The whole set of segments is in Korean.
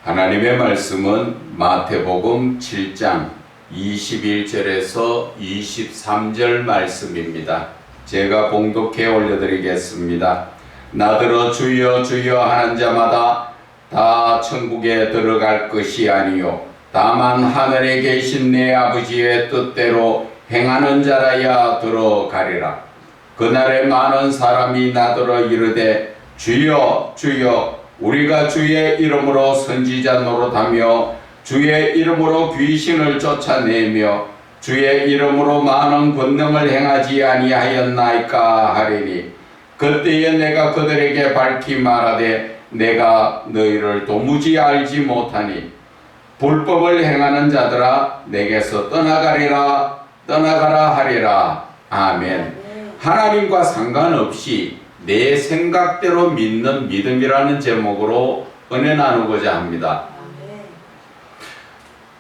하나님의 말씀은 마태복음 7장 21절에서 23절 말씀입니다. 제가 봉독해 올려드리겠습니다. 나더러 주여 주여 하는 자마다 다 천국에 들어갈 것이 아니요 다만 하늘에 계신 내 아버지의 뜻대로 행하는 자라야 들어가리라. 그날에 많은 사람이 나더러 이르되 주여 주여 우리가 주의 이름으로 선지자 노릇하며 주의 이름으로 귀신을 쫓아내며 주의 이름으로 많은 권능을 행하지 아니하였나이까 하리니 그때에 내가 그들에게 밝히 말하되 내가 너희를 도무지 알지 못하니 불법을 행하는 자들아 내게서 떠나가리라 떠나가라 하리라. 아멘. 하나님과 상관없이 내 생각대로 믿는 믿음이라는 제목으로 은혜 나누고자 합니다.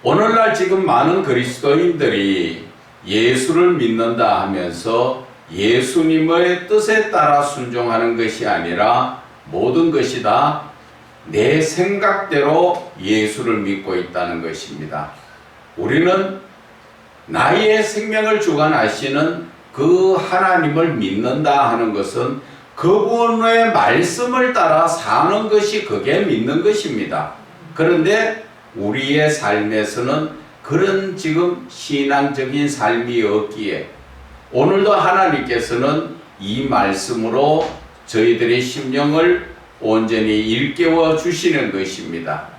오늘날 지금 많은 그리스도인들이 예수를 믿는다 하면서 예수님의 뜻에 따라 순종하는 것이 아니라 모든 것이 다 내 생각대로 예수를 믿고 있다는 것입니다. 우리는 나의 생명을 주관하시는 그 하나님을 믿는다 하는 것은 그분의 말씀을 따라 사는 것이 그게 믿는 것입니다. 그런데 우리의 삶에서는 그런 지금 신앙적인 삶이 없기에 오늘도 하나님께서는 이 말씀으로 저희들의 심령을 온전히 일깨워 주시는 것입니다.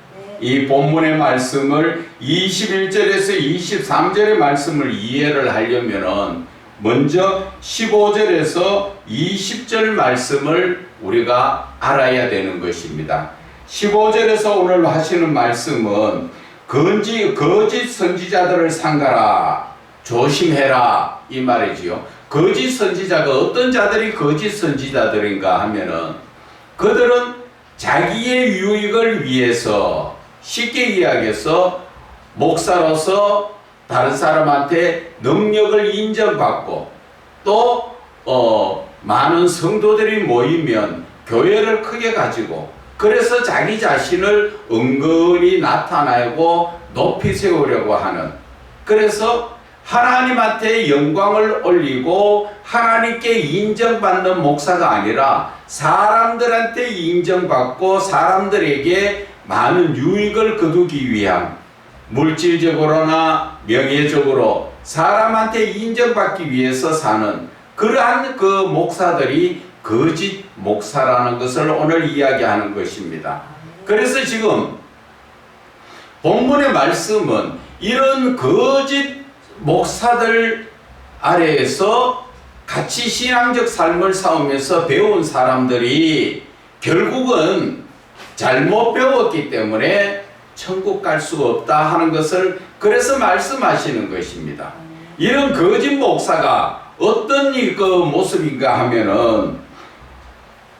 이 본문의 말씀을 21절에서 23절의 말씀을 이해를 하려면은 먼저 15절에서 20절 말씀을 우리가 알아야 되는 것입니다. 15절에서 오늘 하시는 말씀은 거짓 선지자들을 삼가라 조심해라 이 말이지요. 거짓 선지자가 어떤 자들이 거짓 선지자들인가 하면은 그들은 자기의 유익을 위해서 쉽게 이야기해서 목사로서 다른 사람한테 능력을 인정받고 또 많은 성도들이 모이면 교회를 크게 가지고 그래서 자기 자신을 은근히 나타내고 높이 세우려고 하는, 그래서 하나님한테 영광을 올리고 하나님께 인정받는 목사가 아니라 사람들한테 인정받고 사람들에게 많은 유익을 거두기 위한, 물질적으로나 명예적으로 사람한테 인정받기 위해서 사는 그러한 그 목사들이 거짓 목사라는 것을 오늘 이야기하는 것입니다. 그래서 지금 본문의 말씀은 이런 거짓 목사들 아래에서 같이 신앙적 삶을 싸우면서 배운 사람들이 결국은 잘못 배웠기 때문에 천국 갈 수가 없다 하는 것을 그래서 말씀하시는 것입니다. 이런 거짓 목사가 어떤 그 모습인가 하면은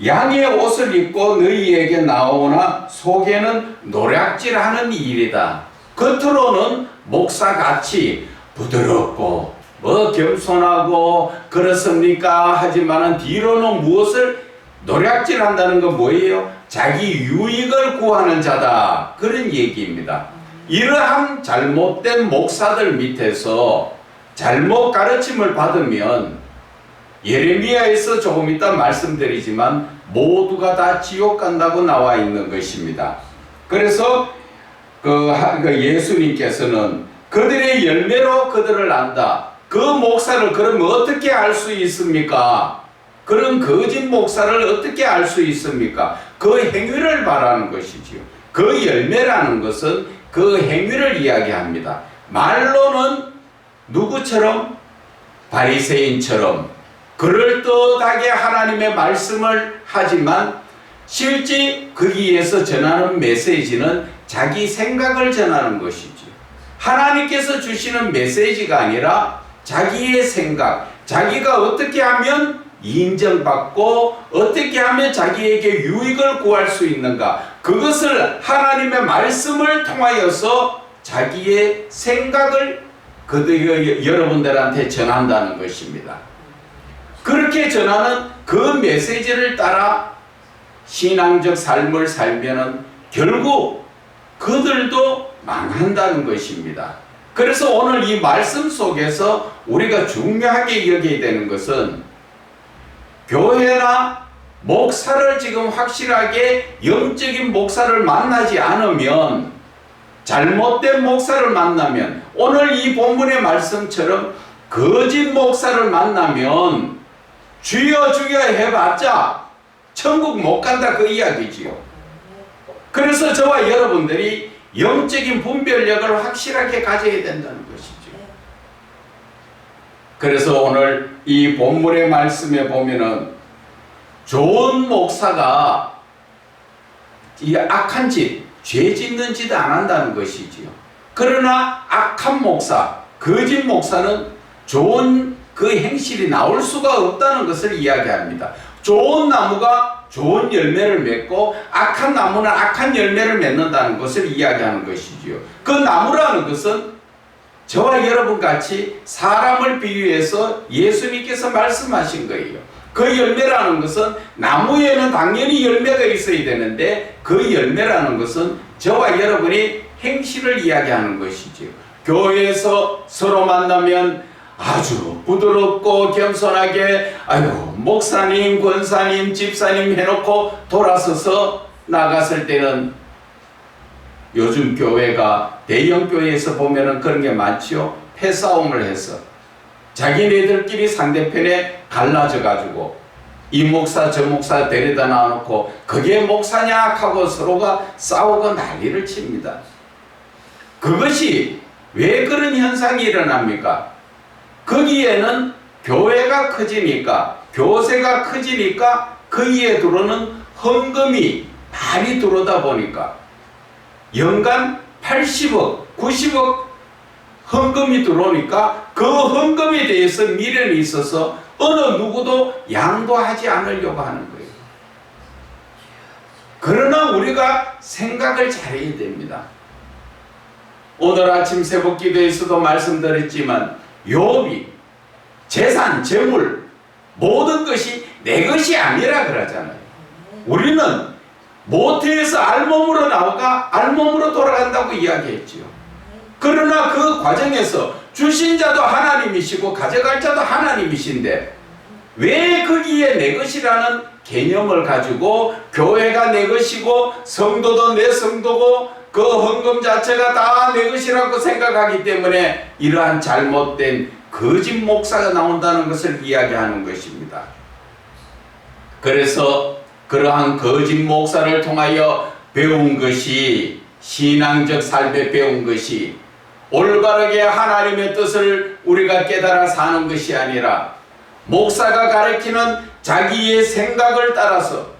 양의 옷을 입고 너희에게 나오나 속에는 노략질하는 일이다. 겉으로는 목사같이 부드럽고 겸손하고 그렇습니까 하지만은 뒤로는 무엇을 노략질한다는 건 뭐예요? 자기 유익을 구하는 자다, 그런 얘기입니다. 이러한 잘못된 목사들 밑에서 잘못 가르침을 받으면 예레미야에서 조금 이따 말씀드리지만 모두가 다 지옥 간다고 나와 있는 것입니다. 그래서 예수님께서는 그들의 열매로 그들을 안다. 그 목사를 그러면 어떻게 알 수 있습니까? 그런 거짓 목사를 어떻게 알 수 있습니까? 그 행위를 말하는 것이지요. 그 열매라는 것은 그 행위를 이야기합니다. 말로는 누구처럼? 바리새인처럼 그럴듯하게 하나님의 말씀을 하지만 실제 거기에서 전하는 메시지는 자기 생각을 전하는 것이죠. 하나님께서 주시는 메시지가 아니라 자기의 생각, 자기가 어떻게 하면 인정받고 어떻게 하면 자기에게 유익을 구할 수 있는가, 그것을 하나님의 말씀을 통하여서 자기의 생각을 여러분들한테 전한다는 것입니다. 그렇게 전하는 그 메시지를 따라 신앙적 삶을 살면은 결국 그들도 망한다는 것입니다. 그래서 오늘 이 말씀 속에서 우리가 중요하게 여겨야 되는 것은 교회나 목사를 지금 확실하게 영적인 목사를 만나지 않으면, 잘못된 목사를 만나면, 오늘 이 본문의 말씀처럼 거짓 목사를 만나면 주여 주여 해봤자 천국 못 간다, 그 이야기지요. 그래서 저와 여러분들이 영적인 분별력을 확실하게 가져야 된다는 것이죠. 그래서 오늘 이 본문의 말씀에 보면은 좋은 목사가 이 악한 짓, 죄 짓는 짓 안 한다는 것이지요. 그러나 악한 목사, 거짓 목사는 좋은 그 행실이 나올 수가 없다는 것을 이야기합니다. 좋은 나무가 좋은 열매를 맺고 악한 나무는 악한 열매를 맺는다는 것을 이야기하는 것이지요. 그 나무라는 것은 저와 여러분 같이 사람을 비유해서 예수님께서 말씀하신 거예요. 그 열매라는 것은 나무에는 당연히 열매가 있어야 되는데 그 열매라는 것은 저와 여러분이 행실을 이야기하는 것이지요. 교회에서 서로 만나면 아주 부드럽고 겸손하게 아이고 목사님, 권사님, 집사님 해놓고 돌아서서 나갔을 때는, 요즘 교회가 대형 교회에서 보면은 그런 게 많지요. 패싸움을 해서 자기네들끼리 상대편에 갈라져 가지고 이 목사 저 목사 데려다 놔놓고 그게 목사냐 하고 서로가 싸우고 난리를 칩니다. 그것이 왜 그런 현상이 일어납니까? 거기에는 교회가 커지니까, 교세가 커지니까 거기에 들어오는 헌금이 많이 들어오다 보니까 연간 80억, 90억 헌금이 들어오니까 그 헌금에 대해서 미련이 있어서 어느 누구도 양도하지 않으려고 하는 거예요. 그러나 우리가 생각을 잘해야 됩니다. 오늘 아침 새벽 기도에서도 말씀드렸지만 욥이 재산, 재물 모든 것이 내 것이 아니라 그러잖아요. 우리는 모태에서 알몸으로 나오가 알몸으로 돌아간다고 이야기했지요. 그러나 그 과정에서 주신 자도 하나님이시고 가져갈 자도 하나님이신데 왜 거기에 내 것이라는 개념을 가지고 교회가 내 것이고 성도도 내 성도고 그 헌금 자체가 다 내 것이라고 생각하기 때문에 이러한 잘못된 거짓 목사가 나온다는 것을 이야기하는 것입니다. 그래서 그러한 거짓 목사를 통하여 배운 것이, 신앙적 삶에 배운 것이 올바르게 하나님의 뜻을 우리가 깨달아 사는 것이 아니라 목사가 가르치는 자기의 생각을 따라서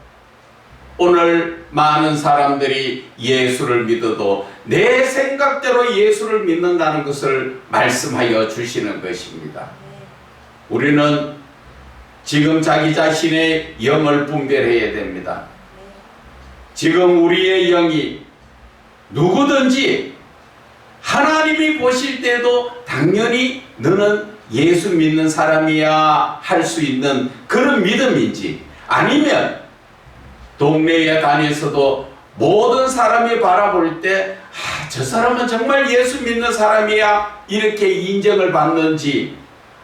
오늘 많은 사람들이 예수를 믿어도 내 생각대로 예수를 믿는다는 것을 말씀하여 주시는 것입니다. 우리는 지금 자기 자신의 영을 분별해야 됩니다. 지금 우리의 영이 누구든지 하나님이 보실 때도 당연히 너는 예수 믿는 사람이야 할 수 있는 그런 믿음인지, 아니면 동네에 다녀서도 모든 사람이 바라볼 때 저 사람은 정말 예수 믿는 사람이야 이렇게 인정을 받는지,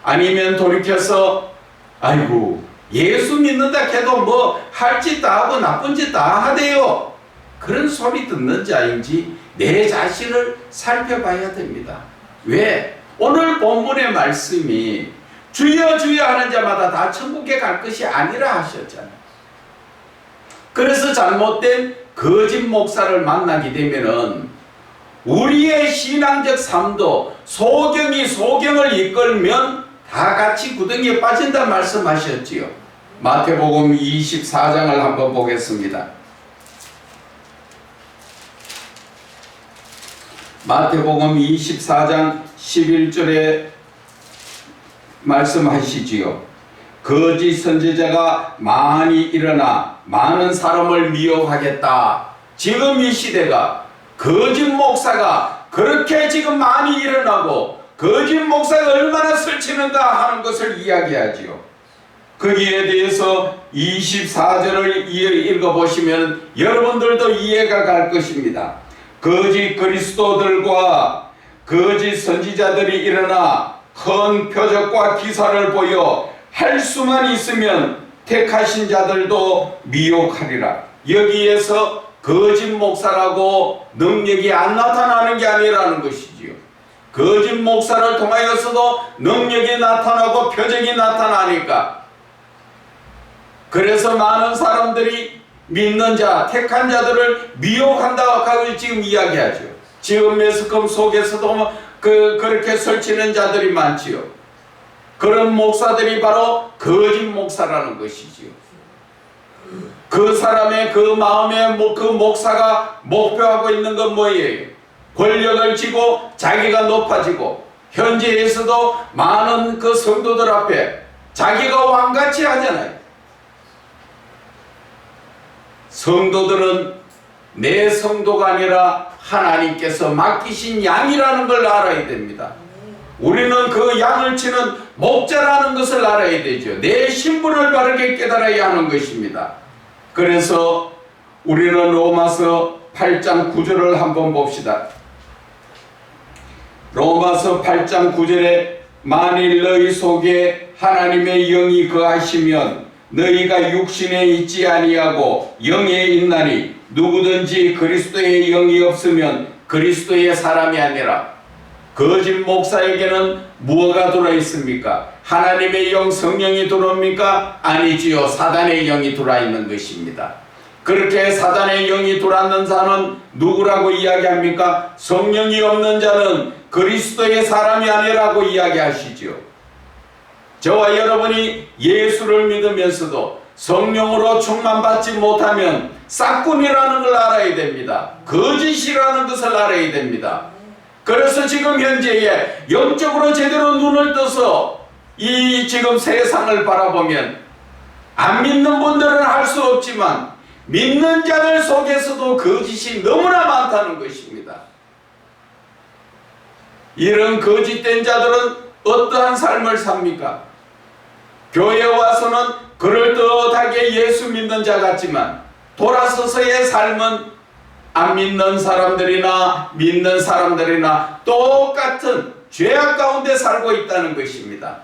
아니면 돌이켜서 아이고 예수 믿는다 해도 뭐 할 짓 다 하고 나쁜 짓 다 하대요 그런 소리 듣는 자인지 내 자신을 살펴봐야 됩니다. 왜? 오늘 본문의 말씀이 주여 주여 하는 자마다 다 천국에 갈 것이 아니라 하셨잖아요. 그래서 잘못된 거짓 목사를 만나게 되면은 우리의 신앙적 삶도 소경이 소경을 이끌면 다 같이 구덩이에 빠진다 말씀하셨지요. 마태복음 24장을 한번 보겠습니다. 마태복음 24장 11절에 말씀하시지요. 거짓 선지자가 많이 일어나 많은 사람을 미혹하겠다. 지금 이 시대가 거짓 목사가 그렇게 지금 많이 일어나고 거짓 목사가 얼마나 설치는가 하는 것을 이야기하지요. 거기에 대해서 24절을 읽어보시면 여러분들도 이해가 갈 것입니다. 거짓 그리스도들과 거짓 선지자들이 일어나 큰 표적과 기사를 보여 할 수만 있으면 택하신 자들도 미혹하리라. 여기에서 거짓 목사라고 능력이 안 나타나는 게 아니라는 것이지요. 거짓 목사를 통하여서도 능력이 나타나고 표적이 나타나니까, 그래서 많은 사람들이 믿는 자, 택한 자들을 미혹한다고 지금 이야기하죠. 지금 매스컴 속에서도 그렇게 설치는 자들이 많지요. 그런 목사들이 바로 거짓 목사라는 것이지요. 그 사람의 그 마음에 그 목사가 목표하고 있는 건 뭐예요? 권력을 쥐고 자기가 높아지고, 현재에서도 많은 그 성도들 앞에 자기가 왕같이 하잖아요. 성도들은 내 성도가 아니라 하나님께서 맡기신 양이라는 걸 알아야 됩니다. 우리는 그 양을 치는 목자라는 것을 알아야 되죠. 내 신분을 바르게 깨달아야 하는 것입니다. 그래서 우리는 로마서 8장 9절을 한번 봅시다. 로마서 8장 9절에 만일 너희 속에 하나님의 영이 거하시면 너희가 육신에 있지 아니하고 영에 있나니 누구든지 그리스도의 영이 없으면 그리스도의 사람이 아니라. 거짓 목사에게는 무엇가 들어있습니까? 하나님의 영 성령이 들어옵니까? 아니지요. 사단의 영이 들어있는 것입니다. 그렇게 사단의 영이 들어있는 자는 누구라고 이야기합니까? 성령이 없는 자는 그리스도의 사람이 아니라고 이야기하시지요. 저와 여러분이 예수를 믿으면서도 성령으로 충만받지 못하면 싹군이라는 걸 알아야 됩니다. 거짓이라는 것을 알아야 됩니다. 그래서 지금 현재에 영적으로 제대로 눈을 떠서 이 지금 세상을 바라보면 안 믿는 분들은 할 수 없지만 믿는 자들 속에서도 거짓이 너무나 많다는 것입니다. 이런 거짓된 자들은 어떠한 삶을 삽니까? 교회에 와서는 그럴듯하게 예수 믿는 자 같지만 돌아서서의 삶은 안 믿는 사람들이나 믿는 사람들이나 똑같은 죄악 가운데 살고 있다는 것입니다.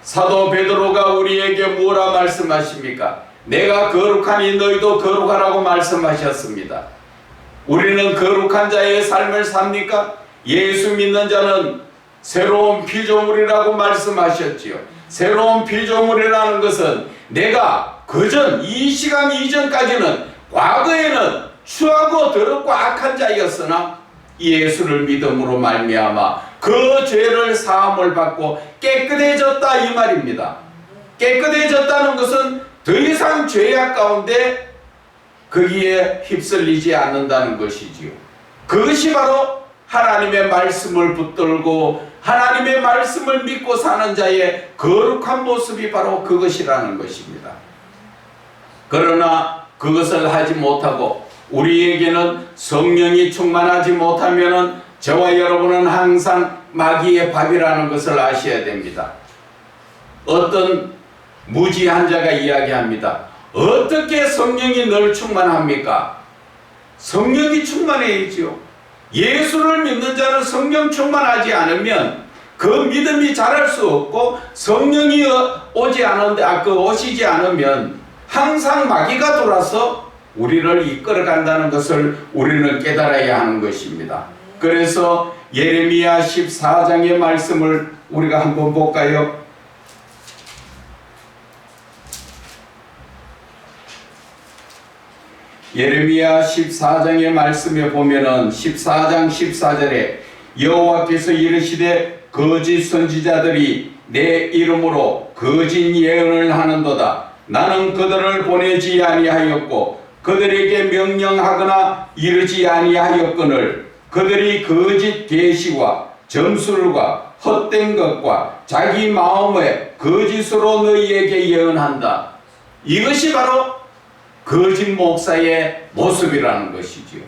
사도 베드로가 우리에게 뭐라 말씀하십니까? 내가 거룩하니 너희도 거룩하라고 말씀하셨습니다. 우리는 거룩한 자의 삶을 삽니까? 예수 믿는 자는 새로운 피조물이라고 말씀하셨지요. 새로운 피조물이라는 것은 내가 그전 이 시간 이전까지는 과거에는 추하고 더럽고 악한 자였으나 예수를 믿음으로 말미암아 그 죄를 사함을 받고 깨끗해졌다 이 말입니다. 깨끗해졌다는 것은 더 이상 죄악 가운데 거기에 휩쓸리지 않는다는 것이지요. 그것이 바로 하나님의 말씀을 붙들고 하나님의 말씀을 믿고 사는 자의 거룩한 모습이 바로 그것이라는 것입니다. 그러나 그것을 하지 못하고 우리에게는 성령이 충만하지 못하면 저와 여러분은 항상 마귀의 밥이라는 것을 아셔야 됩니다. 어떤 무지한 자가 이야기합니다. 어떻게 성령이 늘 충만합니까? 성령이 충만해야지요. 예수를 믿는 자는 성령 충만하지 않으면 그 믿음이 자랄 수 없고 성령이 오시지 않으면 항상 마귀가 돌아서 우리를 이끌어 간다는 것을 우리는 깨달아야 하는 것입니다. 그래서 예레미야 14장의 말씀을 우리가 한번 볼까요? 예레미야 14장의 말씀에 보면은 14장 14절에 여호와께서 이르시되 거짓 선지자들이 내 이름으로 거짓 예언을 하는도다. 나는 그들을 보내지 아니하였고 그들에게 명령하거나 이르지 아니하였거늘 그들이 거짓 계시와 점술과 헛된 것과 자기 마음의 거짓으로 너희에게 예언한다. 이것이 바로 거짓 목사의 모습이라는 것이지요.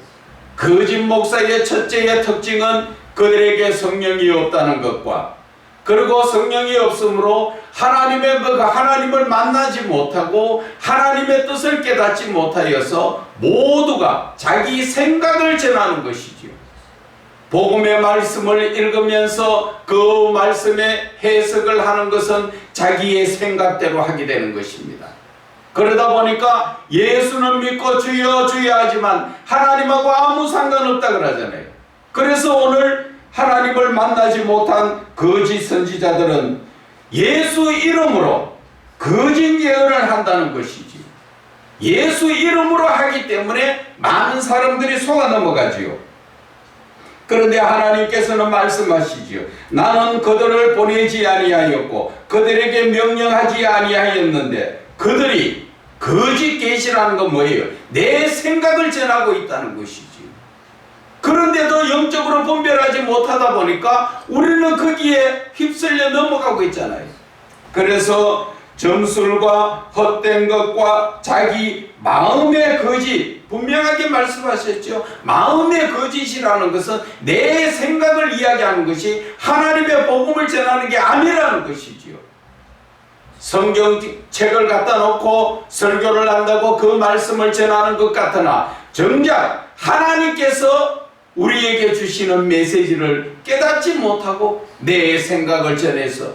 거짓 목사의 첫째의 특징은 그들에게 성령이 없다는 것과 그리고 성령이 없으므로 하나님을 만나지 못하고 하나님의 뜻을 깨닫지 못하여서 모두가 자기 생각을 전하는 것이지요. 복음의 말씀을 읽으면서 그 말씀의 해석을 하는 것은 자기의 생각대로 하게 되는 것입니다. 그러다 보니까 예수는 믿고 주여 주여 하지만 하나님하고 아무 상관없다 그러잖아요. 그래서 오늘 하나님을 만나지 못한 거짓 선지자들은 예수 이름으로 거짓 예언을 한다는 것이지. 예수 이름으로 하기 때문에 많은 사람들이 속아 넘어가지요. 그런데 하나님께서는 말씀하시지요. 나는 그들을 보내지 아니하였고 그들에게 명령하지 아니하였는데, 그들이 거짓 계시라는 건 뭐예요? 내 생각을 전하고 있다는 것이지요. 그런데도 영적으로 분별하지 못하다 보니까 우리는 거기에 휩쓸려 넘어가고 있잖아요. 그래서 점술과 헛된 것과 자기 마음의 거짓, 분명하게 말씀하셨죠. 마음의 거짓이라는 것은 내 생각을 이야기하는 것이 하나님의 복음을 전하는 게 아니라는 것이지요. 성경책을 갖다 놓고 설교를 한다고 그 말씀을 전하는 것 같으나 정작 하나님께서 우리에게 주시는 메시지를 깨닫지 못하고 내 생각을 전해서,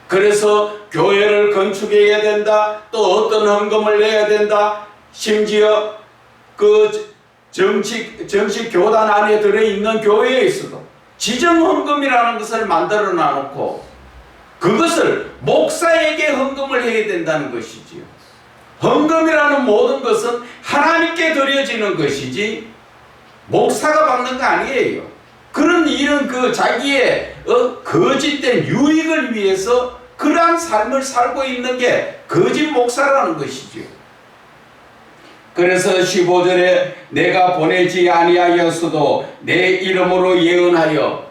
그래서 교회를 건축해야 된다, 또 어떤 헌금을 내야 된다, 심지어 그 정식 교단 안에 들어있는 교회에 있어도 지정 헌금이라는 것을 만들어 놔놓고 그것을 목사에게 헌금을 해야 된다는 것이지요. 헌금이라는 모든 것은 하나님께 드려지는 것이지 목사가 받는 거 아니에요. 그런 일은 그 자기의 거짓된 유익을 위해서 그러한 삶을 살고 있는 게 거짓 목사라는 것이죠. 그래서 15절에 내가 보내지 아니하였어도 내 이름으로 예언하여,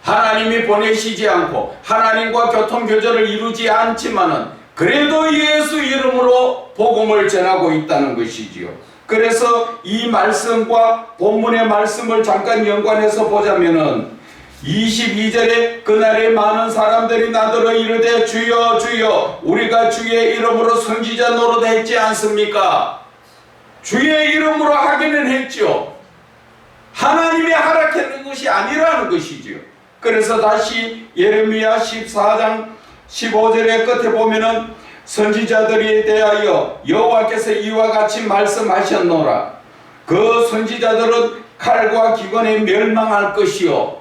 하나님이 보내시지 않고 하나님과 교통교제를 이루지 않지만은 그래도 예수 이름으로 복음을 전하고 있다는 것이지요. 그래서 이 말씀과 본문의 말씀을 잠깐 연관해서 보자면은 22절에 그날에 많은 사람들이 나더러 이르되 주여 주여 우리가 주의 이름으로 선지자 노릇했지 않습니까? 주의 이름으로 하기는 했죠. 하나님이 허락했는 것이 아니라는 것이지요. 그래서 다시 예레미야 14장 15절의 끝에 보면은 선지자들에 대하여 여호와께서 이와 같이 말씀하셨노라. 그 선지자들은 칼과 기근에 멸망할 것이요.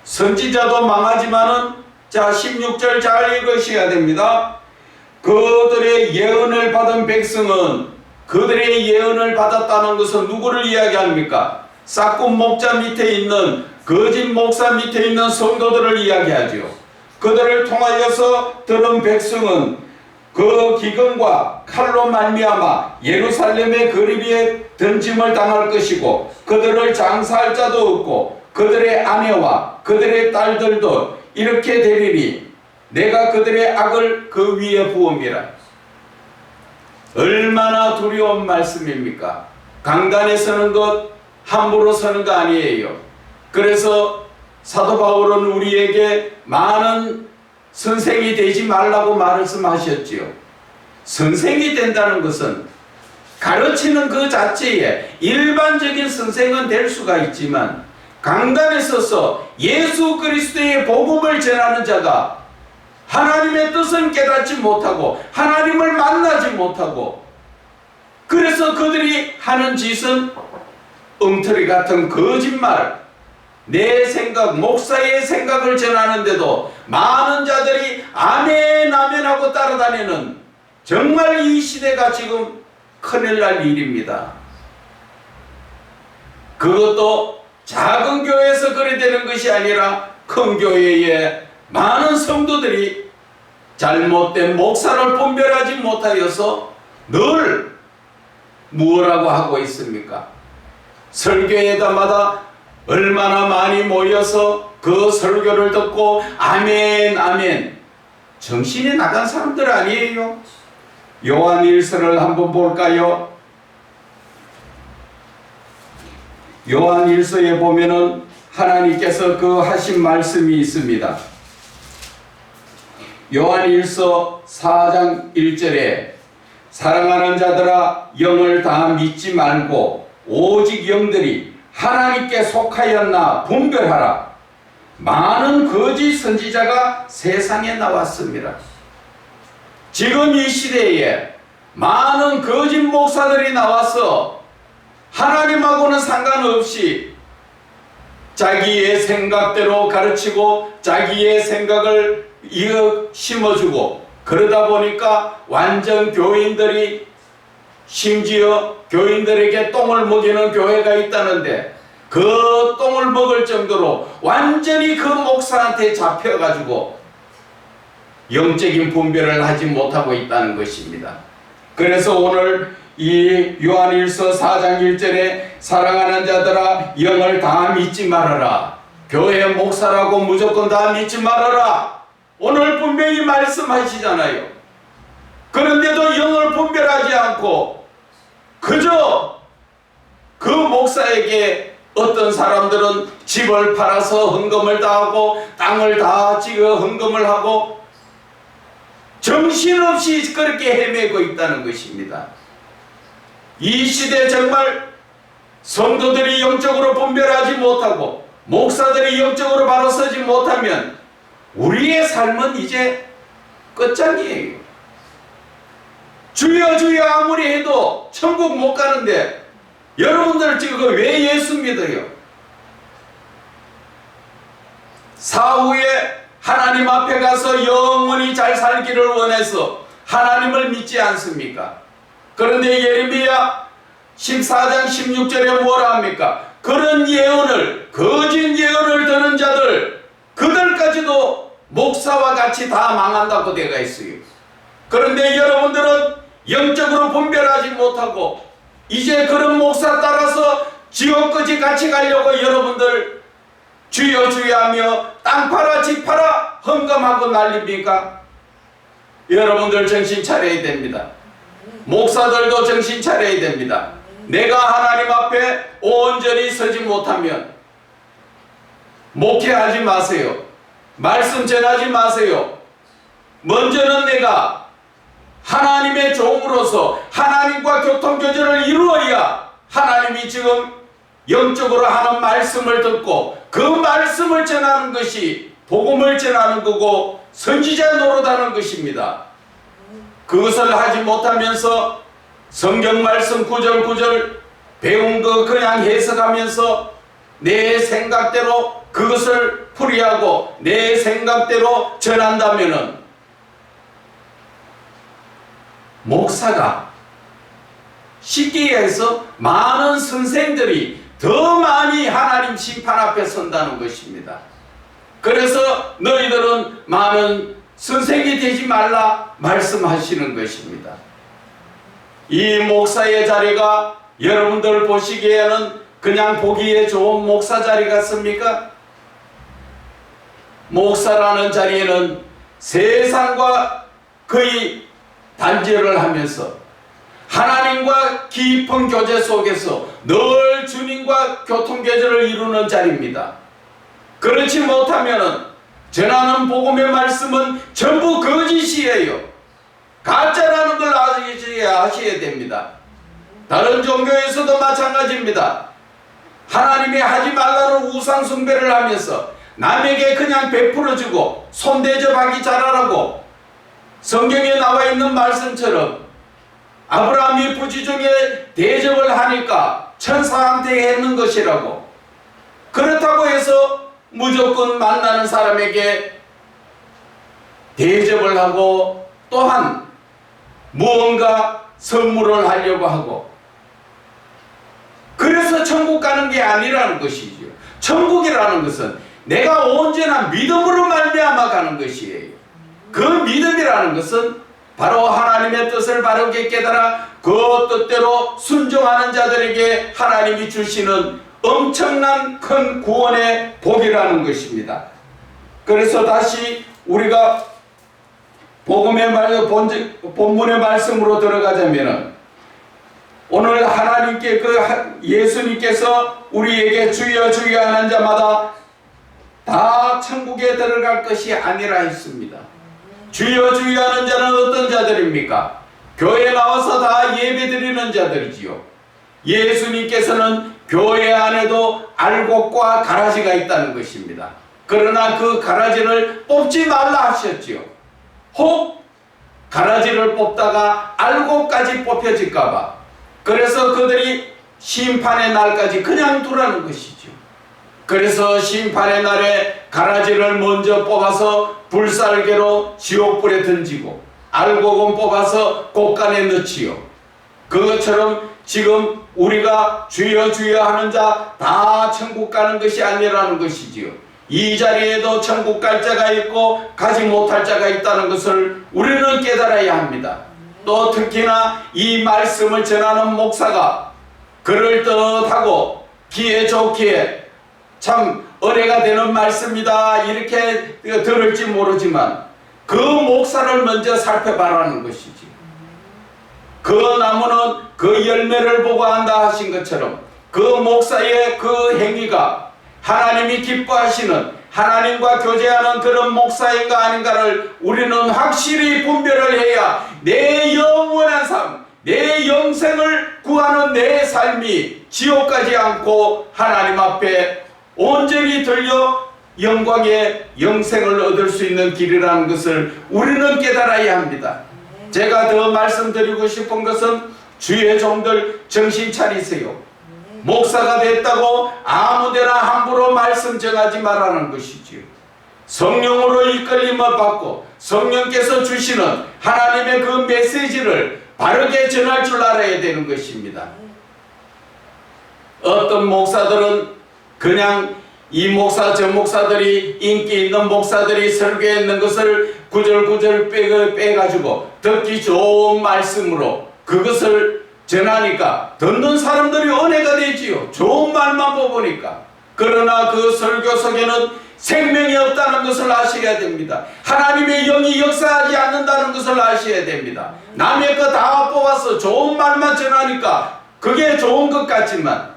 선지자도 망하지만은, 자 16절 잘 읽으셔야 됩니다. 그들의 예언을 받은 백성은, 그들의 예언을 받았다는 것은 누구를 이야기합니까? 싹군 목자 밑에 있는, 거짓 목사 밑에 있는 성도들을 이야기하죠. 그들을 통하여서 들은 백성은 그 기근과 칼로 말미암아 예루살렘의 거리비에 던짐을 당할 것이고 그들을 장사할 자도 없고 그들의 아내와 그들의 딸들도 이렇게 되리니 내가 그들의 악을 그 위에 부음이라. 얼마나 두려운 말씀입니까? 강단에 서는 것 함부로 서는 거 아니에요. 그래서 사도 바울은 우리에게 많은 선생이 되지 말라고 말씀하셨지요. 선생이 된다는 것은 가르치는 그 자체에 일반적인 선생은 될 수가 있지만 강단에 서서 예수 그리스도의 복음을 전하는 자가 하나님의 뜻은 깨닫지 못하고 하나님을 만나지 못하고, 그래서 그들이 하는 짓은 엉터리 같은 거짓말, 내 생각, 목사의 생각을 전하는데도 많은 자들이 아멘 아멘 하고 따라다니는, 정말 이 시대가 지금 큰일 날 일입니다. 그것도 작은 교회에서 그래 되는 것이 아니라 큰 교회에 많은 성도들이 잘못된 목사를 분별하지 못하여서 늘 무엇라고 하고 있습니까? 설교회마다 얼마나 많이 모여서 그 설교를 듣고 아멘 아멘, 정신이 나간 사람들 아니에요? 요한일서를 한번 볼까요? 요한일서에 보면은 하나님께서 그 하신 말씀이 있습니다. 요한일서 4장 1절에 사랑하는 자들아 영을 다 믿지 말고 오직 영들이 하나님께 속하였나 분별하라. 많은 거짓 선지자가 세상에 나왔습니다. 지금 이 시대에 많은 거짓 목사들이 나와서 하나님하고는 상관없이 자기의 생각대로 가르치고 자기의 생각을 심어주고, 그러다 보니까 완전 교인들이, 심지어 교인들에게 똥을 먹이는 교회가 있다는데 그 똥을 먹을 정도로 완전히 그 목사한테 잡혀가지고 영적인 분별을 하지 못하고 있다는 것입니다. 그래서 오늘 이 요한일서 4장 1절에 사랑하는 자들아 영을 다 믿지 말아라. 교회 목사라고 무조건 다 믿지 말아라. 오늘 분명히 말씀하시잖아요. 그런데도 영을 분별하지 않고 그저 그 목사에게 어떤 사람들은 집을 팔아서 헌금을 다 하고 땅을 다 찍어 헌금을 하고 정신없이 그렇게 헤매고 있다는 것입니다. 이 시대 정말 성도들이 영적으로 분별하지 못하고 목사들이 영적으로 바로 서지 못하면 우리의 삶은 이제 끝장이에요. 주여 주여 아무리 해도 천국 못 가는데 여러분들 지금 왜 예수 믿어요? 사후에 하나님 앞에 가서 영원히 잘 살기를 원해서 하나님을 믿지 않습니까? 그런데 예레미야 14장 16절에 뭐라 합니까? 그런 예언을, 거짓 예언을 듣는 자들, 그들까지도 목사와 같이 다 망한다고 되어 있어요. 그런데 여러분들은 영적으로 분별하지 못하고 이제 그런 목사 따라서 지옥까지 같이 가려고 여러분들 주여 주여 하며 땅 팔아 집 팔아 헌금하고 난립니까? 여러분들 정신 차려야 됩니다. 목사들도 정신 차려야 됩니다. 내가 하나님 앞에 온전히 서지 못하면 목회하지 마세요. 말씀 전하지 마세요. 먼저는 내가 하나님의 종으로서 하나님과 교통교제를 이루어야 하나님이 지금 영적으로 하는 말씀을 듣고 그 말씀을 전하는 것이 복음을 전하는 거고 선지자 노릇하는 것입니다. 그것을 하지 못하면서 성경 말씀 구절구절 배운 거 그냥 해석하면서 내 생각대로 그것을 풀이하고 내 생각대로 전한다면은 목사가 쉽게 해서 많은 선생들이 더 많이 하나님 심판 앞에 선다는 것입니다. 그래서 너희들은 많은 선생이 되지 말라 말씀하시는 것입니다. 이 목사의 자리가 여러분들 보시기에는 그냥 보기에 좋은 목사 자리 같습니까? 목사라는 자리에는 세상과 거의 단절을 하면서 하나님과 깊은 교제 속에서 늘 주님과 교통교제를 이루는 자리입니다. 그렇지 못하면 전하는 복음의 말씀은 전부 거짓이에요. 가짜라는 걸 아셔야 됩니다. 다른 종교에서도 마찬가지입니다. 하나님이 하지 말라는 우상 숭배를 하면서 남에게 그냥 베풀어주고 손대접하기 잘하라고 성경에 나와 있는 말씀처럼 아브라함이 부지 중에 대접을 하니까 천사한테 했는 것이라고, 그렇다고 해서 무조건 만나는 사람에게 대접을 하고 또한 무언가 선물을 하려고 하고, 그래서 천국 가는 게 아니라는 것이죠. 천국이라는 것은 내가 온전한 믿음으로 말미암아 가는 것이에요. 그 믿음이라는 것은 바로 하나님의 뜻을 바르게 깨달아 그 뜻대로 순종하는 자들에게 하나님이 주시는 엄청난 큰 구원의 복이라는 것입니다. 그래서 다시 우리가 본문의 말씀으로 들어가자면, 오늘 하나님께 예수님께서 우리에게 주여 주여 하는 자마다 다 천국에 들어갈 것이 아니라 했습니다. 주여 주여 하는 자는 어떤 자들입니까? 교회 나와서 다 예배 드리는 자들이지요. 예수님께서는 교회 안에도 알곡과 가라지가 있다는 것입니다. 그러나 그 가라지를 뽑지 말라 하셨지요. 혹 가라지를 뽑다가 알곡까지 뽑혀질까봐, 그래서 그들이 심판의 날까지 그냥 두라는 것이죠. 그래서 심판의 날에 가라지를 먼저 뽑아서 불살개로 지옥불에 던지고 알곡은 뽑아서 곳간에 넣지요. 그것처럼 지금 우리가 주여 주여 하는 자 다 천국 가는 것이 아니라는 것이지요. 이 자리에도 천국 갈 자가 있고 가지 못할 자가 있다는 것을 우리는 깨달아야 합니다. 또 특히나 이 말씀을 전하는 목사가 그럴듯하고 귀에 좋기에 참 은혜가 되는 말씀이다 이렇게 들을지 모르지만 그 목사를 먼저 살펴봐라는 것이지. 그 나무는 그 열매를 보고 안다 하신 것처럼 그 목사의 그 행위가 하나님이 기뻐하시는, 하나님과 교제하는 그런 목사인가 아닌가를 우리는 확실히 분별을 해야 내 영원한 삶, 내 영생을 구하는 내 삶이 지옥 가지 않고 하나님 앞에 온전히 들려 영광의 영생을 얻을 수 있는 길이라는 것을 우리는 깨달아야 합니다. 제가 더 말씀드리고 싶은 것은 주의 종들 정신 차리세요. 목사가 됐다고 아무데나 함부로 말씀 정하지 말라는 것이지요. 성령으로 이끌림을 받고 성령께서 주시는 하나님의 그 메시지를 바르게 전할 줄 알아야 되는 것입니다. 어떤 목사들은 그냥 이 목사 저 목사들이 인기 있는 목사들이 설교했는 것을 구절구절 빼가지고 듣기 좋은 말씀으로 그것을 전하니까 듣는 사람들이 은혜가 되지요. 좋은 말만 뽑으니까. 그러나 그 설교 속에는 생명이 없다는 것을 아셔야 됩니다. 하나님의 영이 역사하지 않는다는 것을 아셔야 됩니다. 남의 거 다 뽑아서 좋은 말만 전하니까 그게 좋은 것 같지만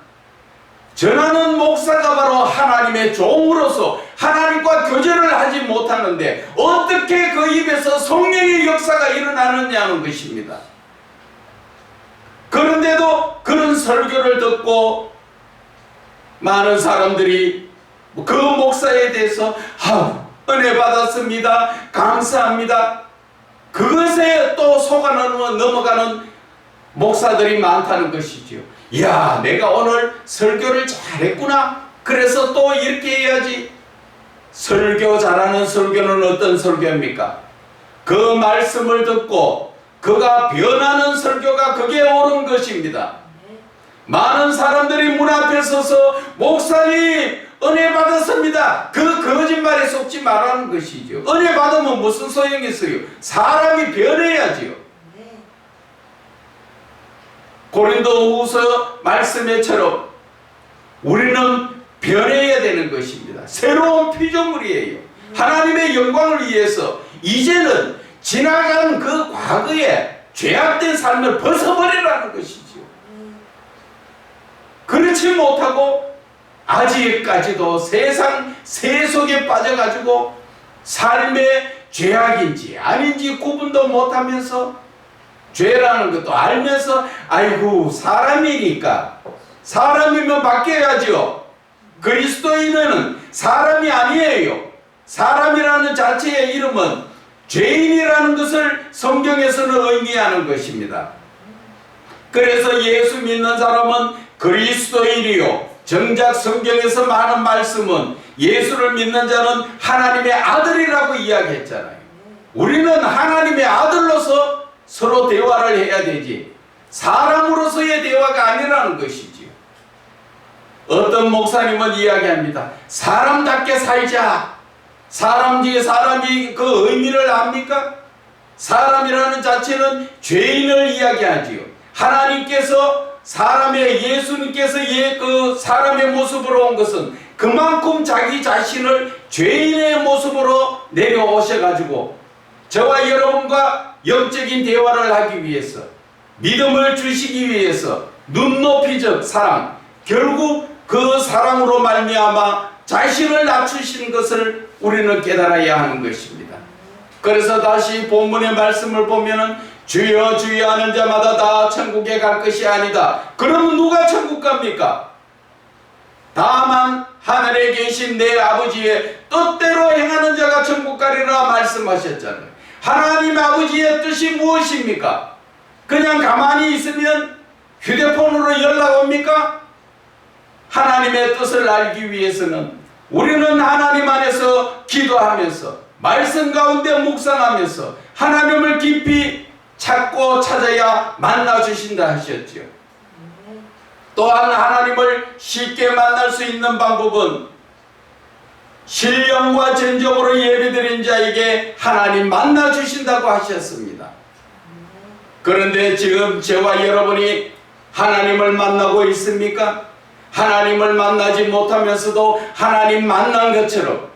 전하는 목사가 바로 하나님의 종으로서 하나님과 교제를 하지 못하는데 어떻게 그 입에서 성령의 역사가 일어나느냐는 것입니다. 그런데도 그런 설교를 듣고 많은 사람들이 그 목사에 대해서 은혜 받았습니다, 감사합니다, 그것에 또 속아 넘어가는 목사들이 많다는 것이죠. 이야, 내가 오늘 설교를 잘했구나, 그래서 또 이렇게 해야지. 설교 잘하는 설교는 어떤 설교입니까? 그 말씀을 듣고 그가 변하는 설교가 그게 옳은 것입니다. 많은 사람들이 문 앞에 서서 목사님 은혜 받았습니다, 그 거짓말에 속지 말라는 것이죠. 은혜 받으면 무슨 소용이 있어요? 사람이 변해야지요. 고린도후서 말씀에처럼 우리는 변해야 되는 것입니다. 새로운 피조물이에요. 하나님의 영광을 위해서 이제는 지나간 그 과거의 죄악된 삶을 벗어버리라는 것이죠. 그렇지 못하고 아직까지도 세상 세속에 빠져가지고 삶의 죄악인지 아닌지 구분도 못하면서 죄라는 것도 알면서 아이고 사람이니까 사람이면 바뀌어야죠. 그리스도인은 사람이 아니에요. 사람이라는 자체의 이름은 죄인이라는 것을 성경에서는 의미하는 것입니다. 그래서 예수 믿는 사람은 그리스도인이요, 정작 성경에서 많은 말씀은 예수를 믿는 자는 하나님의 아들이라고 이야기했잖아요. 우리는 하나님의 아들로서 서로 대화를 해야 되지 사람으로서의 대화가 아니라는 것이지요. 어떤 목사님은 이야기합니다. 사람답게 살자. 사람이 그 의미를 압니까? 사람이라는 자체는 죄인을 이야기하지요. 하나님께서 예수님께서 그 사람의 모습으로 온 것은 그만큼 자기 자신을 죄인의 모습으로 내려오셔가지고 저와 여러분과 영적인 대화를 하기 위해서, 믿음을 주시기 위해서 눈높이적 사랑, 결국 그 사랑으로 말미암아 자신을 낮추시는 것을 우리는 깨달아야 하는 것입니다. 그래서 다시 본문의 말씀을 보면은 주여 주여 하는 자마다 다 천국에 갈 것이 아니다. 그러면 누가 천국 갑니까? 다만 하늘에 계신 내 아버지의 뜻대로 행하는 자가 천국 가리라 말씀하셨잖아요. 하나님 아버지의 뜻이 무엇입니까? 그냥 가만히 있으면 휴대폰으로 연락 옵니까? 하나님의 뜻을 알기 위해서는 우리는 하나님 안에서 기도하면서 말씀 가운데 묵상하면서 하나님을 깊이 찾고 찾아야 만나 주신다 하셨지요. 또한 하나님을 쉽게 만날 수 있는 방법은 신령과 전적으로 예배드린 자에게 하나님 만나 주신다고 하셨습니다. 그런데 지금 저와 여러분이 하나님을 만나고 있습니까? 하나님을 만나지 못하면서도 하나님 만난 것처럼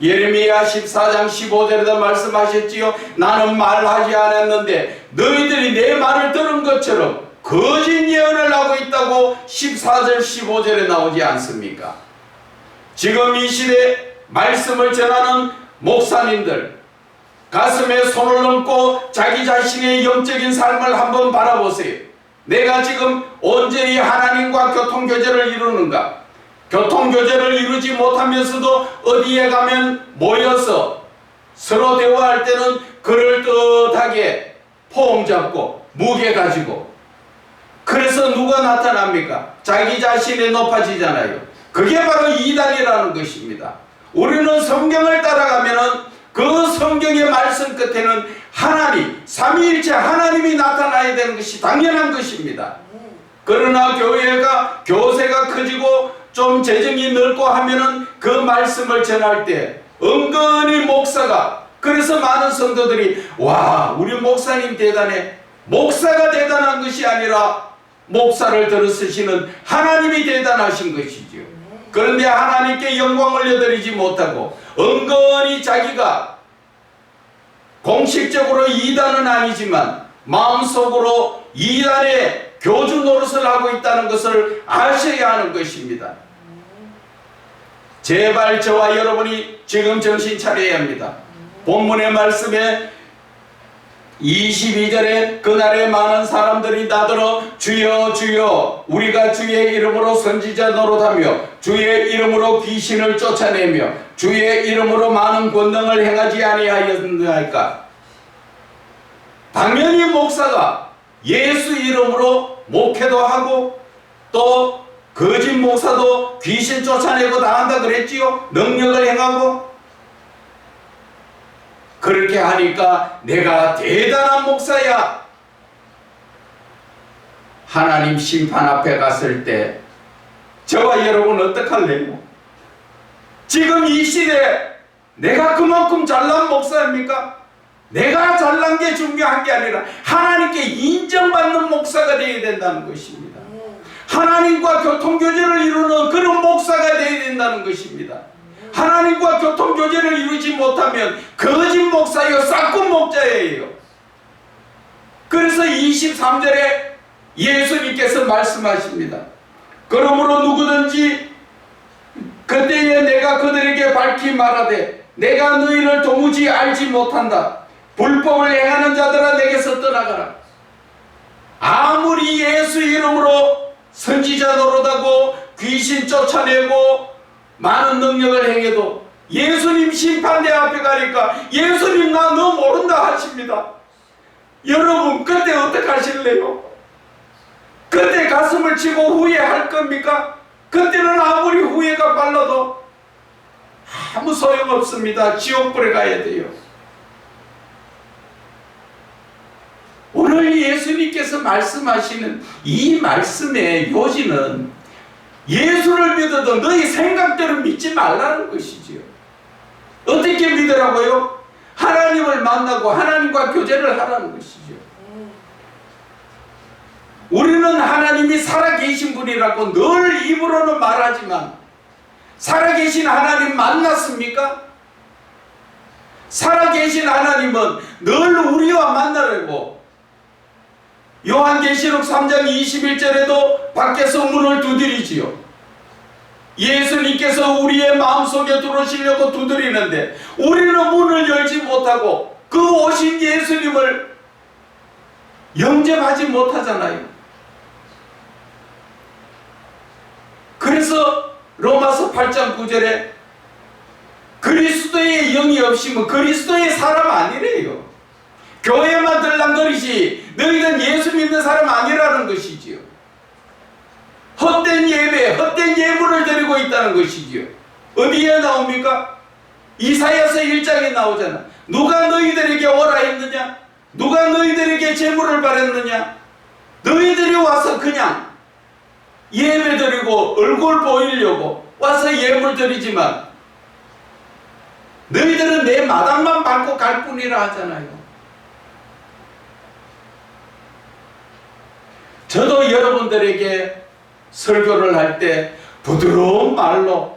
예레미야 14장 15절에도 말씀하셨지요. 나는 말하지 않았는데 너희들이 내 말을 들은 것처럼 거짓 예언을 하고 있다고 14절 15절에 나오지 않습니까? 지금 이 시대 말씀을 전하는 목사님들 가슴에 손을 얹고 자기 자신의 영적인 삶을 한번 바라보세요. 내가 지금 온전히 하나님과 교통교제를 이루는가? 교통교제를 이루지 못하면서도 어디에 가면 모여서 서로 대화할 때는 그럴듯하게 포옹 잡고 무게 가지고 그래서 누가 나타납니까? 자기 자신이 높아지잖아요. 그게 바로 이단이라는 것입니다. 우리는 성경을 따라가면은 그 성경의 말씀 끝에는 하나님, 삼위일체 하나님이 나타나야 되는 것이 당연한 것입니다. 그러나 교세가 커지고 좀 재정이 넓고 하면은 그 말씀을 전할 때 은근히 목사가 그래서 많은 성도들이 와 우리 목사님 대단해. 목사가 대단한 것이 아니라 목사를 들으시는 하나님이 대단하신 것이지요. 그런데 하나님께 영광 올려드리지 못하고 은근히 자기가 공식적으로 이단은 아니지만 마음속으로 이단의 교주 노릇을 하고 있다는 것을 아셔야 하는 것입니다. 제발 저와 여러분이 지금 정신 차려야 합니다. 본문의 말씀에 22절에 그날에 많은 사람들이 나더러 주여 주여 우리가 주의 이름으로 선지자 노릇하며 주의 이름으로 귀신을 쫓아내며 주의 이름으로 많은 권능을 행하지 아니하였나이까. 당연히 목사가 예수 이름으로 목회도 하고 또 거짓 목사도 귀신 쫓아내고 다 한다 그랬지요. 능력을 행하고 그렇게 하니까 내가 대단한 목사야. 하나님 심판 앞에 갔을 때 저와 여러분 어떡할래요? 지금 이 시대에 내가 그만큼 잘난 목사입니까? 내가 잘난 게 중요한 게 아니라 하나님께 인정받는 목사가 되어야 된다는 것입니다. 하나님과 교통교제를 이루는 그런 목사가 되어야 된다는 것입니다. 하나님과 교통교제를 이루지 못하면 거짓 목사요 싹군 목자예요. 그래서 23절에 예수님께서 말씀하십니다. 그러므로 누구든지 그때에 내가 그들에게 밝히 말하되 내가 너희를 도무지 알지 못한다. 불법을 행하는 자들아 내게서 떠나가라. 아무리 예수 이름으로 선지자 노릇하고 귀신 쫓아내고 많은 능력을 행해도 예수님 심판대 앞에 가니까 예수님 나 너 모른다 하십니다. 여러분 그때 어떡하실래요? 그때 가슴을 치고 후회할 겁니까? 그때는 아무리 후회가 빨라도 아무 소용없습니다. 지옥불에 가야 돼요. 오늘 예수님께서 말씀하시는 이 말씀의 요지는 예수를 믿어도 너희 생각대로 믿지 말라는 것이지요. 어떻게 믿으라고요? 하나님을 만나고 하나님과 교제를 하라는 것이죠. 우리는 하나님이 살아계신 분이라고 늘 입으로는 말하지만 살아계신 하나님 만났습니까? 살아계신 하나님은 늘 우리와 만나려고 요한계시록 3장 21절에도 밖에서 문을 두드리지요. 예수님께서 우리의 마음속에 들어오시려고 두드리는데 우리는 문을 열지 못하고 그 오신 예수님을 영접하지 못하잖아요. 그래서 로마서 8장 9절에 그리스도의 영이 없이면 그리스도의 사람 아니래요. 교회만 들랑거리지 너희는 예수 믿는 사람 아니라는 것이지요. 헛된 예배, 헛된 예물을 드리고 있다는 것이지요. 어디에 나옵니까? 이사야서 1장에 나오잖아. 누가 너희들에게 오라 했느냐? 누가 너희들에게 제물을 바랬느냐? 너희들이 와서 그냥 예배 드리고 얼굴 보이려고 와서 예물 드리지만 너희들은 내 마당만 밟고 갈 뿐이라 하잖아요. 저도 여러분들에게 설교를 할 때 부드러운 말로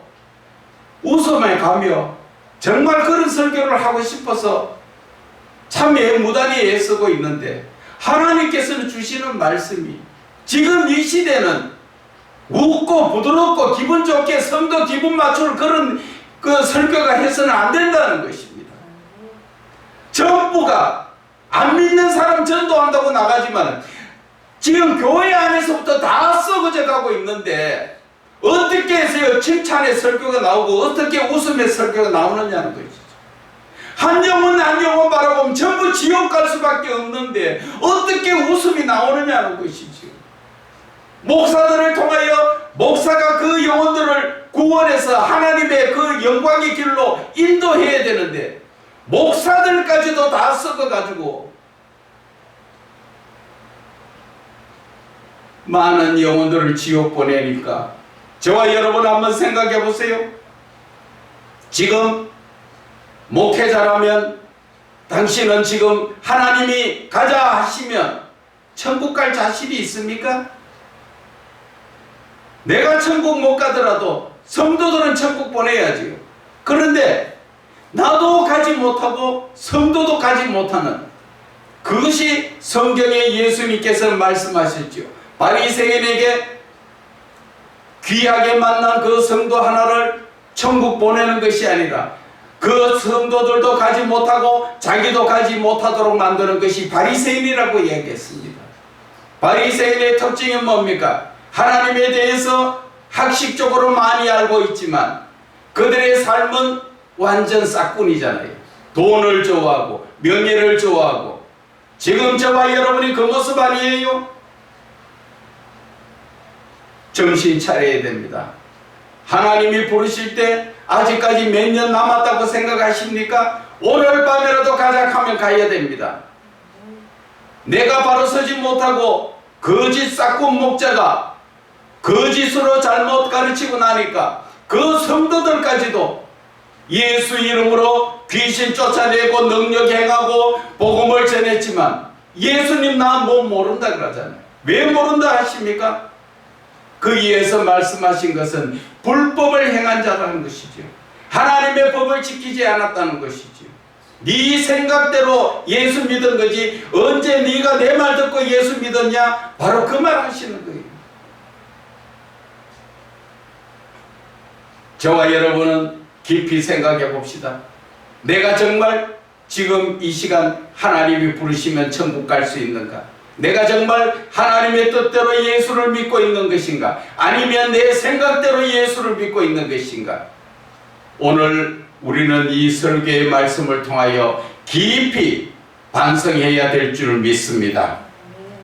웃음에 가며 정말 그런 설교를 하고 싶어서 참 무단히 애쓰고 있는데 하나님께서는 주시는 말씀이 지금 이 시대는 웃고 부드럽고 기분 좋게 성도 기분 맞출 그런 그 설교가 해서는 안 된다는 것입니다. 전부가 안 믿는 사람 전도한다고 나가지만 지금 교회 안에서부터 다 썩어져 가고 있는데 어떻게 해서요 칭찬의 설교가 나오고 어떻게 웃음의 설교가 나오느냐는 것이죠. 한 영혼 한 영혼 바라보면 전부 지옥 갈 수밖에 없는데 어떻게 웃음이 나오느냐는 것이죠. 목사들을 통하여 목사가 그 영혼들을 구원해서 하나님의 그 영광의 길로 인도해야 되는데 목사들까지도 다 썩어가지고 많은 영혼들을 지옥 보내니까 저와 여러분 한번 생각해 보세요. 지금 목회자라면 당신은 지금 하나님이 가자 하시면 천국 갈 자신이 있습니까? 내가 천국 못 가더라도 성도들은 천국 보내야지요. 그런데 나도 가지 못하고 성도도 가지 못하는 그것이 성경에 예수님께서 말씀하셨죠. 바리새인에게 귀하게 만난 그 성도 하나를 천국 보내는 것이 아니라 그 성도들도 가지 못하고 자기도 가지 못하도록 만드는 것이 바리새인이라고 얘기했습니다. 바리새인의 특징이 뭡니까? 하나님에 대해서 학식적으로 많이 알고 있지만 그들의 삶은 완전 싹군이잖아요. 돈을 좋아하고 명예를 좋아하고 지금 저와 여러분이 그 모습 아니에요? 정신 차려야 됩니다. 하나님이 부르실 때 아직까지 몇 년 남았다고 생각하십니까? 오늘 밤에라도 가자 하면 가야 됩니다. 내가 바로 서지 못하고 거짓 싹군 목자가 거짓으로 잘못 가르치고 나니까 그 성도들까지도 예수 이름으로 귀신 쫓아내고 능력 행하고 복음을 전했지만 예수님 나 뭐 모른다 그러잖아요. 왜 모른다 하십니까? 거기에서 말씀하신 것은 불법을 행한 자라는 것이죠. 하나님의 법을 지키지 않았다는 것이죠. 네 생각대로 예수 믿은 거지 언제 네가 내 말 듣고 예수 믿었냐? 바로 그 말 하시는 거예요. 저와 여러분은 깊이 생각해 봅시다. 내가 정말 지금 이 시간 하나님이 부르시면 천국 갈 수 있는가? 내가 정말 하나님의 뜻대로 예수를 믿고 있는 것인가? 아니면 내 생각대로 예수를 믿고 있는 것인가? 오늘 우리는 이 설교의 말씀을 통하여 깊이 반성해야 될 줄 믿습니다.